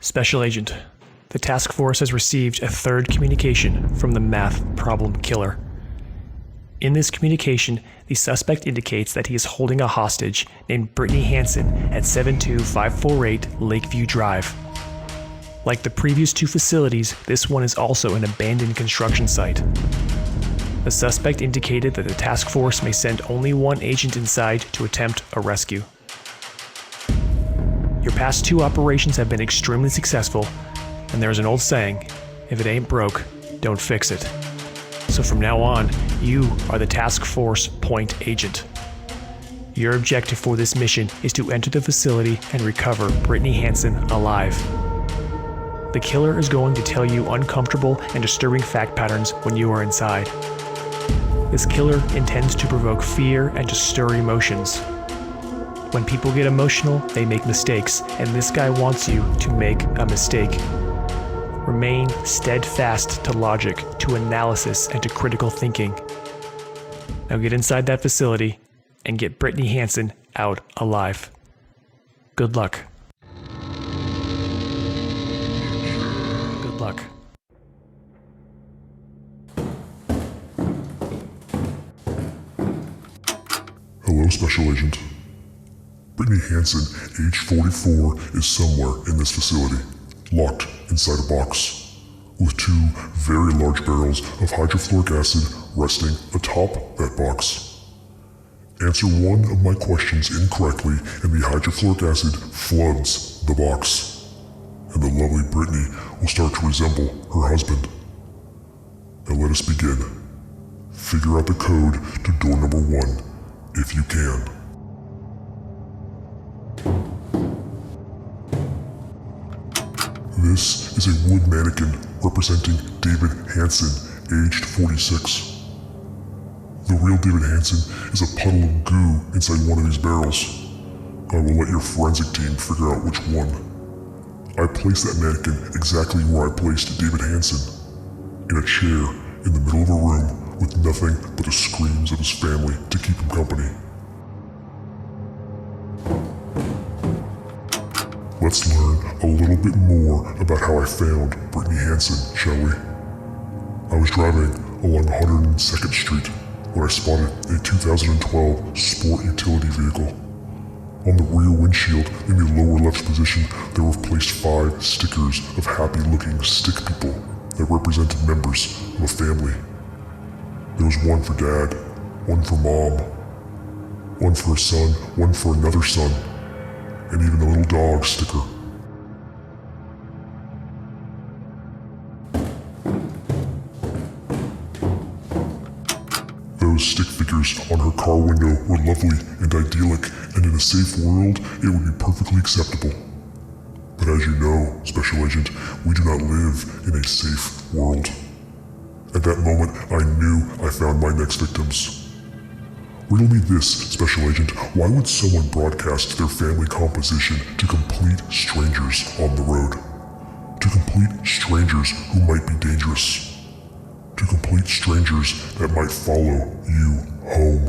Special Agent, the task force has received a third communication from the math problem killer. In this communication, the suspect indicates that he is holding a hostage named Brittany Hansen at 72548 Lakeview Drive. Like the previous two facilities, this one is also an abandoned construction site. The suspect indicated that the task force may send only one agent inside to attempt a rescue. Your past two operations have been extremely successful, and there's an old saying, if it ain't broke, don't fix it. So from now on, you are the task force point agent. Your objective for this mission is to enter the facility and recover Brittany Hansen alive. The killer is going to tell you uncomfortable and disturbing fact patterns when you are inside. This killer intends to provoke fear and to stir emotions. When people get emotional, they make mistakes, and this guy wants you to make a mistake. Remain steadfast to logic, to analysis, and to critical thinking. Now get inside that facility and get Brittany Hansen out alive. Good luck. Good luck. Hello, Special Agent. Brittany Hansen, age 44, is somewhere in this facility, locked inside a box, with two very large barrels of hydrofluoric acid resting atop that box. Answer one of my questions incorrectly and the hydrofluoric acid floods the box, and the lovely Brittany will start to resemble her husband. Now let us begin. Figure out the code to door number 1, if you can. This is a wood mannequin representing David Hansen, aged 46. The real David Hansen is a puddle of goo inside one of these barrels. I will let your forensic team figure out which one. I placed that mannequin exactly where I placed David Hansen, in a chair in the middle of a room with nothing but the screams of his family to keep him company. Let's learn a little bit more about how I found Brittany Hansen, shall we? I was driving along 102nd Street when I spotted a 2012 sport utility vehicle. On the rear windshield in the lower left position, there were placed 5 stickers of happy-looking stick people that represented members of a family. There was one for Dad, one for Mom, one for a son, one for another son, and even a little dog sticker. Those stick figures on her car window were lovely and idyllic, and in a safe world, it would be perfectly acceptable. But as you know, Special Agent, we do not live in a safe world. At that moment, I knew I found my next victims. Riddle me this, Special Agent, why would someone broadcast their family composition to complete strangers on the road? To complete strangers who might be dangerous. To complete strangers that might follow you home.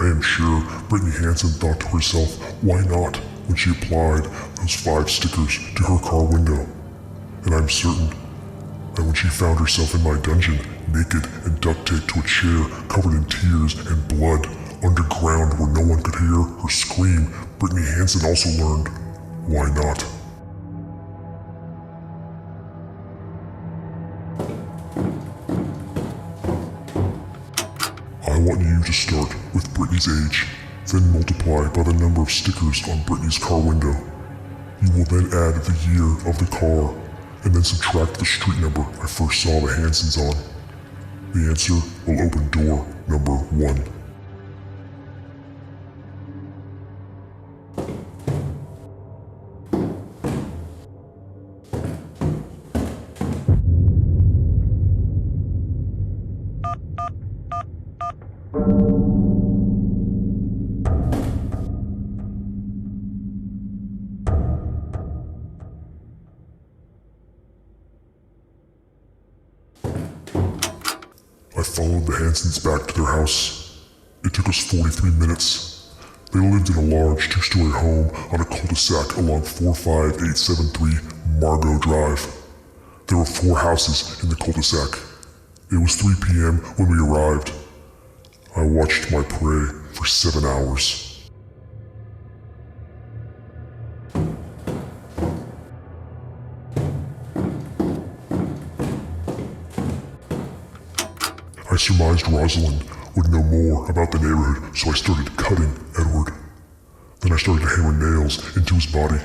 I am sure Brittany Hansen thought to herself, why not, when she applied those 5 stickers to her car window. And I'm certain that when she found herself in my dungeon, naked and duct taped to a chair covered in tears and blood, underground where no one could hear her scream, Brittany Hansen also learned, why not? I want you to start with Brittany's age, then multiply by the number of stickers on Brittany's car window. You will then add the year of the car, and then subtract the street number I first saw the Hansens on. The answer will open door number 1. I followed the Hansens back to their house. It took us 43 minutes. They lived in a large two-story home on a cul-de-sac along 45873 Margot Drive. There were 4 houses in the cul-de-sac. It was 3 p.m. when we arrived. I watched my prey for 7 hours. I surmised Rosalind would know more about the neighborhood, so I started cutting Edward. Then I started to hammer nails into his body.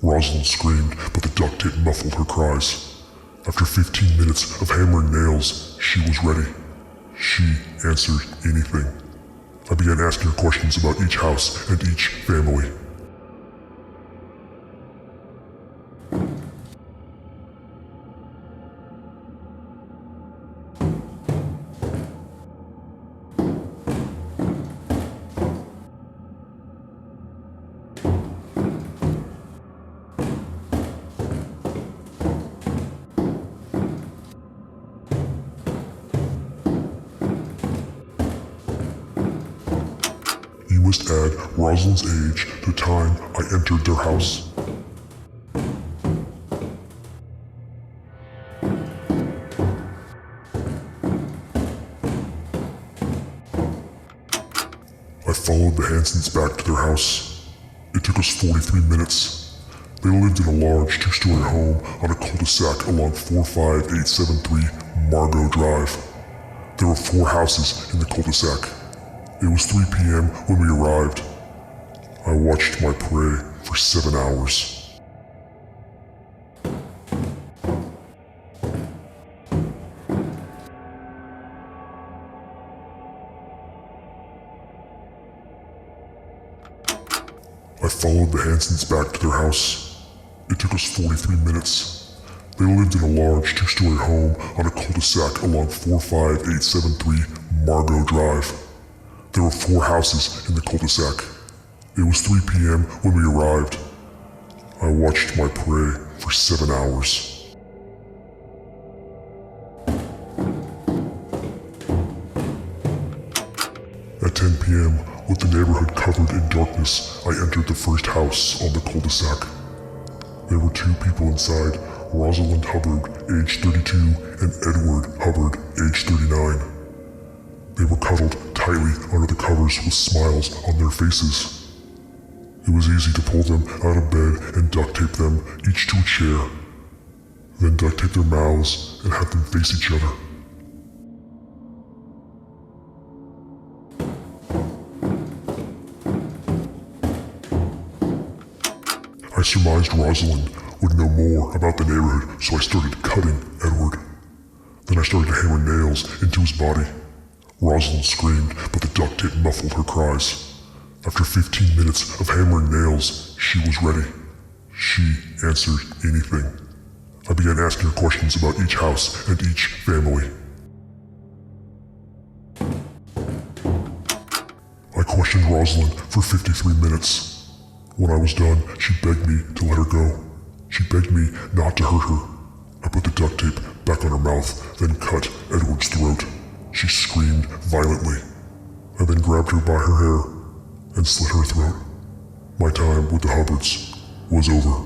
Rosalind screamed, but the duct tape muffled her cries. After 15 minutes of hammering nails, she was ready. She answered anything. I began asking her questions about each house and each family. You must add Rosalind's age to the time I entered their house. I followed the Hansons back to their house. It took us 43 minutes. They lived in a large two-story home on a cul-de-sac along 45873 Margot Drive. There were 4 houses in the cul-de-sac. It was 3 p.m. when we arrived. I watched my prey for 7 hours. I followed the Hansons back to their house. It took us 43 minutes. They lived in a large two-story home on a cul-de-sac along 45873 Margot Drive. There were 4 houses in the cul-de-sac. It was 3 p.m. when we arrived. I watched my prey for 7 hours. At 10 p.m., with the neighborhood covered in darkness, I entered the first house on the cul-de-sac. There were 2 people inside, Rosalind Hubbard, age 32, and Edward Hubbard, age 39. They were cuddled tightly under the covers with smiles on their faces. It was easy to pull them out of bed and duct tape them each to a chair, then duct tape their mouths and have them face each other. I surmised Rosalind would know more about the neighborhood, so I started cutting Edward. Then I started to hammer nails into his body. Rosalind screamed, but the duct tape muffled her cries. After 15 minutes of hammering nails, she was ready. She answered anything. I began asking her questions about each house and each family. I questioned Rosalind for 53 minutes. When I was done, she begged me to let her go. She begged me not to hurt her. I put the duct tape back on her mouth, then cut Edward's throat. She screamed violently. I then grabbed her by her hair and slit her throat. My time with the Hubbards was over.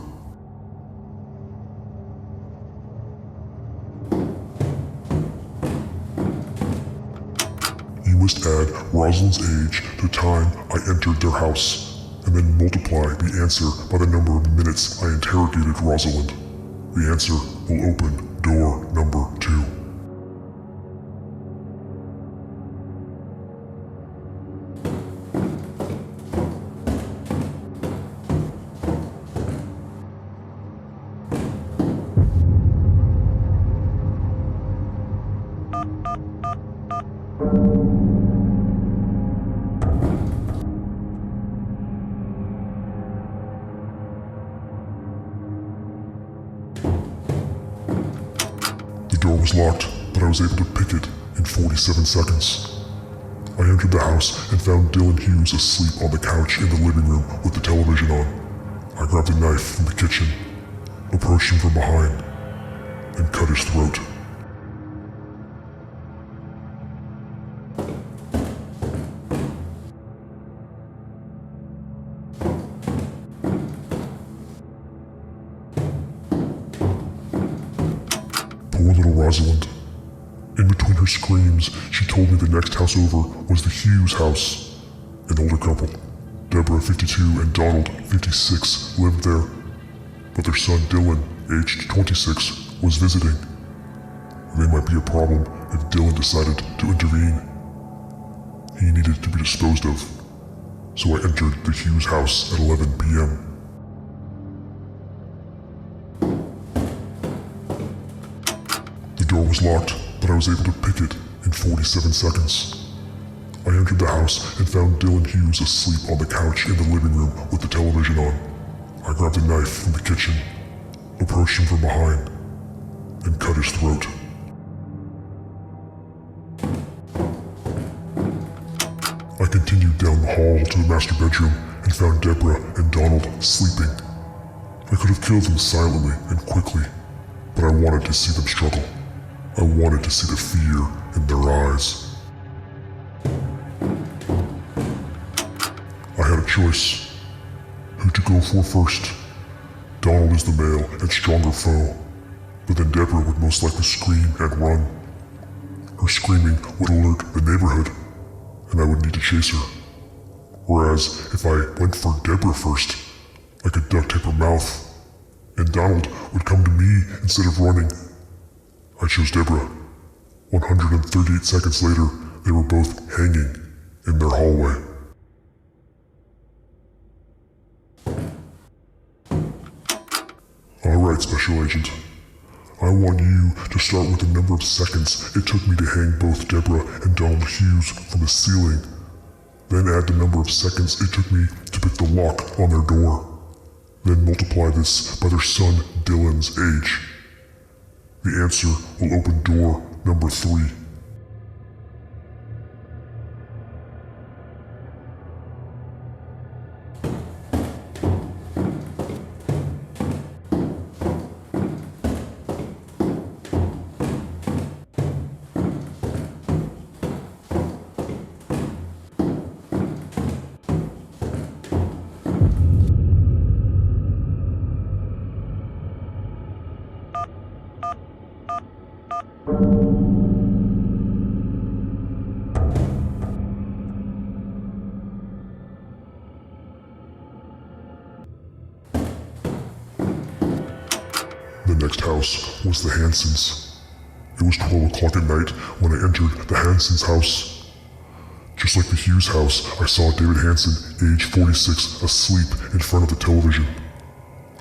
You must add Rosalind's age to the time I entered their house, and then multiply the answer by the number of minutes I interrogated Rosalind. The answer will open door number 2. The door was locked, but I was able to pick it in 47 seconds. I entered the house and found Dylan Hughes asleep on the couch in the living room with the television on. I grabbed a knife from the kitchen, approached him from behind, and cut his throat. Rosalind. In between her screams, she told me the next house over was the Hughes house. An older couple, Deborah, 52, and Donald, 56, lived there, but their son Dylan, aged 26, was visiting. They might be a problem if Dylan decided to intervene. He needed to be disposed of, so I entered the Hughes house at 11 p.m. The door was locked, but I was able to pick it in 47 seconds. I entered the house and found Dylan Hughes asleep on the couch in the living room with the television on. I grabbed a knife from the kitchen, approached him from behind, and cut his throat. I continued down the hall to the master bedroom and found Deborah and Donald sleeping. I could have killed them silently and quickly, but I wanted to see them struggle. I wanted to see the fear in their eyes. I had a choice. Who to go for first? Donald is the male and stronger foe, but then Deborah would most likely scream and run. Her screaming would alert the neighborhood, and I would need to chase her. Whereas if I went for Deborah first, I could duct tape her mouth, and Donald would come to me instead of running. I chose Deborah. 138 seconds later, they were both hanging in their hallway. Alright, Special Agent. I want you to start with the number of seconds it took me to hang both Deborah and Donald Hughes from the ceiling. Then add the number of seconds it took me to pick the lock on their door. Then multiply this by their son Dylan's age. The answer will open door number 3. The next house was the Hansons. It was 12 o'clock at night when I entered the Hansons' house. Just like the Hughes house, I saw David Hanson, age 46, asleep in front of the television.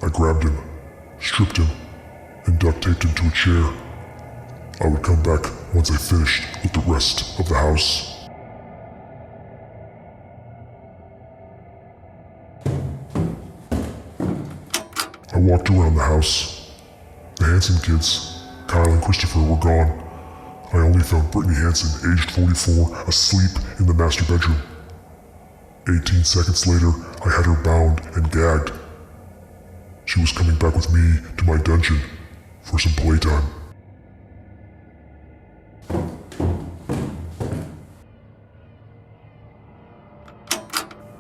I grabbed him, stripped him, and duct taped him to a chair. I would come back once I finished with the rest of the house. I walked around the house. The Hanson kids, Kyle and Christopher, were gone. I only found Brittany Hanson, aged 44, asleep in the master bedroom. 18 seconds later, I had her bound and gagged. She was coming back with me to my dungeon for some playtime.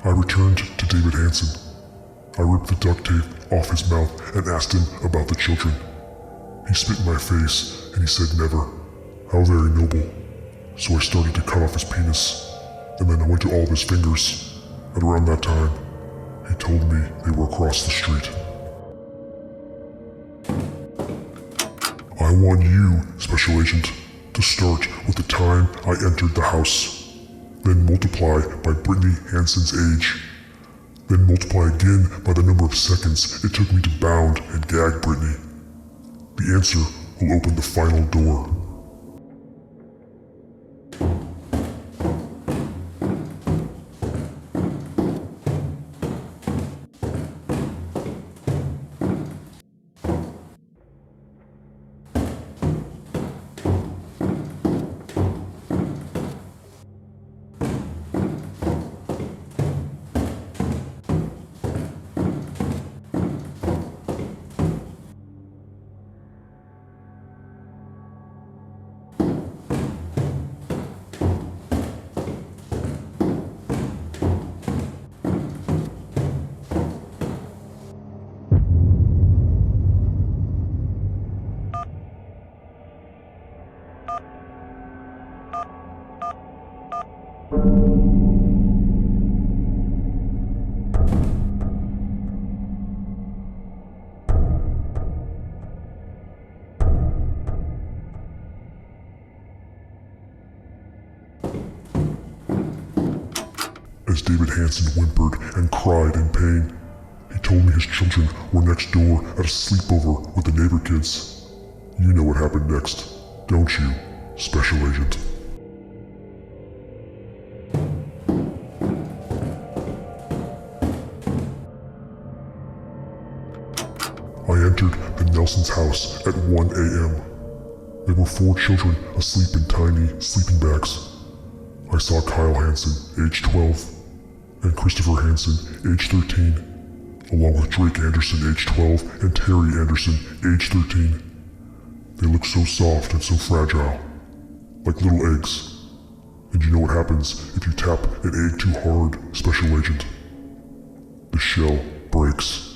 I returned to David Hanson. I ripped the duct tape off his mouth and asked him about the children. He spit in my face and he said never. How very noble. So I started to cut off his penis, and then I went to all of his fingers, and around that time, he told me they were across the street. I want you, Special Agent, to start with the time I entered the house, then multiply by Brittany Hanson's age, then multiply again by the number of seconds it took me to bound and gag Brittany. The answer will open the final door. As David Hansen whimpered and cried in pain, he told me his children were next door at a sleepover with the neighbor kids. You know what happened next, don't you, Special Agent? I entered the Nelson's house at 1 a.m. There were 4 children asleep in tiny sleeping bags. I saw Kyle Hansen, age 12, and Christopher Hansen, age 13, along with Drake Anderson, age 12, and Terry Anderson, age 13. They looked so soft and so fragile, like little eggs. And you know what happens if you tap an egg too hard, Special Agent? The shell breaks.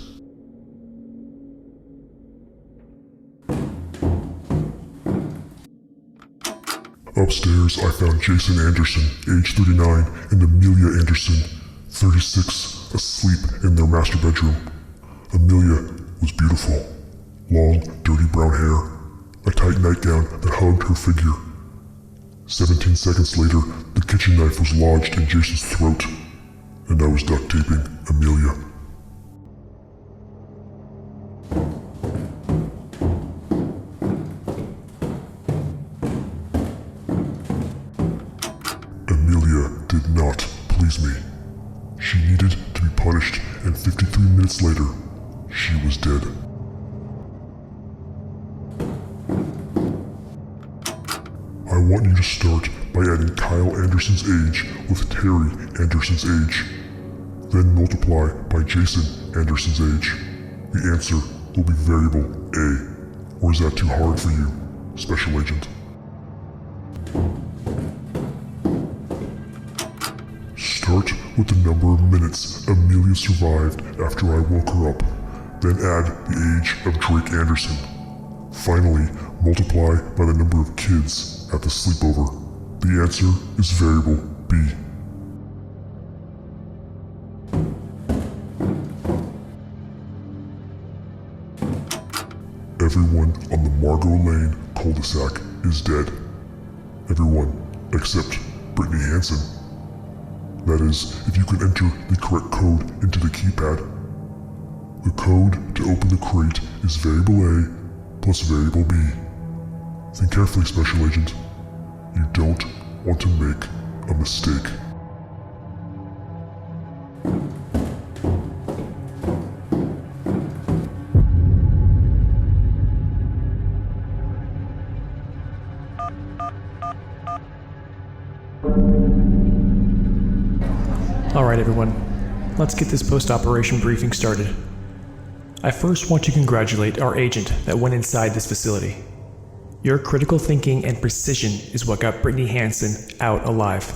Upstairs, I found Jason Anderson, age 39, and Amelia Anderson, 36, asleep in their master bedroom. Amelia was beautiful. Long, dirty brown hair, a tight nightgown that hugged her figure. 17 seconds later, the kitchen knife was lodged in Jason's throat, and I was duct taping Amelia. Amelia did not please me. She needed to be punished, and 53 minutes later, she was dead. I want you to start by adding Kyle Anderson's age with Terry Anderson's age. Then multiply by Jason Anderson's age. The answer will be variable A. Or is that too hard for you, Special Agent? Start with the number of minutes Amelia survived after I woke her up, then add the age of Drake Anderson. Finally, multiply by the number of kids at the sleepover. The answer is variable B. Everyone on the Margot Lane cul-de-sac is dead. Everyone except Brittany Hansen. That is, if you can enter the correct code into the keypad. The code to open the crate is variable A plus variable B. Think carefully, Special Agent. You don't want to make a mistake. Alright everyone, let's get this post-operation briefing started. I first want to congratulate our agent that went inside this facility. Your critical thinking and precision is what got Brittany Hansen out alive.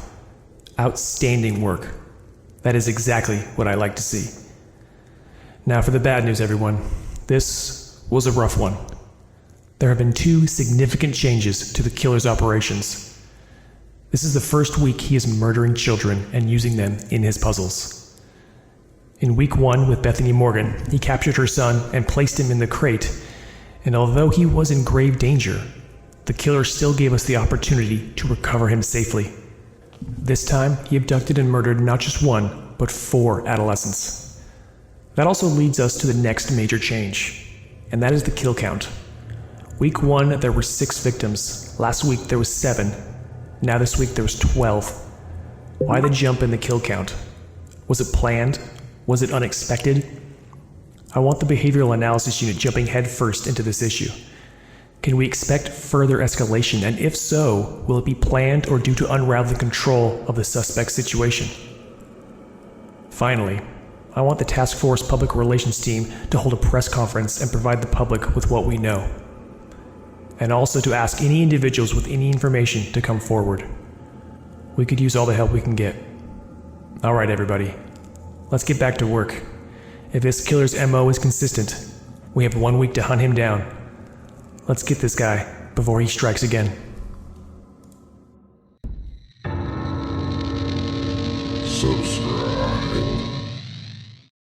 Outstanding work. That is exactly what I like to see. Now for the bad news, everyone. This was a rough one. There have been 2 significant changes to the killer's operations. This is the first week he is murdering children and using them in his puzzles. In week 1 with Bethany Morgan, he captured her son and placed him in the crate, and although he was in grave danger, the killer still gave us the opportunity to recover him safely. This time, he abducted and murdered not just 1, but 4 adolescents. That also leads us to the next major change, and that is the kill count. Week 1, there were 6 victims. Last week, there was 7. Now this week there was 12. Why the jump in the kill count? Was it planned? Was it unexpected? I want the behavioral analysis unit jumping headfirst into this issue. Can we expect further escalation, and if so, will it be planned or due to unraveling control of the suspect's situation? Finally, I want the Task Force Public Relations team to hold a press conference and provide the public with what we know. And also to ask any individuals with any information to come forward. We could use all the help we can get. Alright everybody, let's get back to work. If this killer's MO is consistent, we have 1 week to hunt him down. Let's get this guy before he strikes again. subscribe.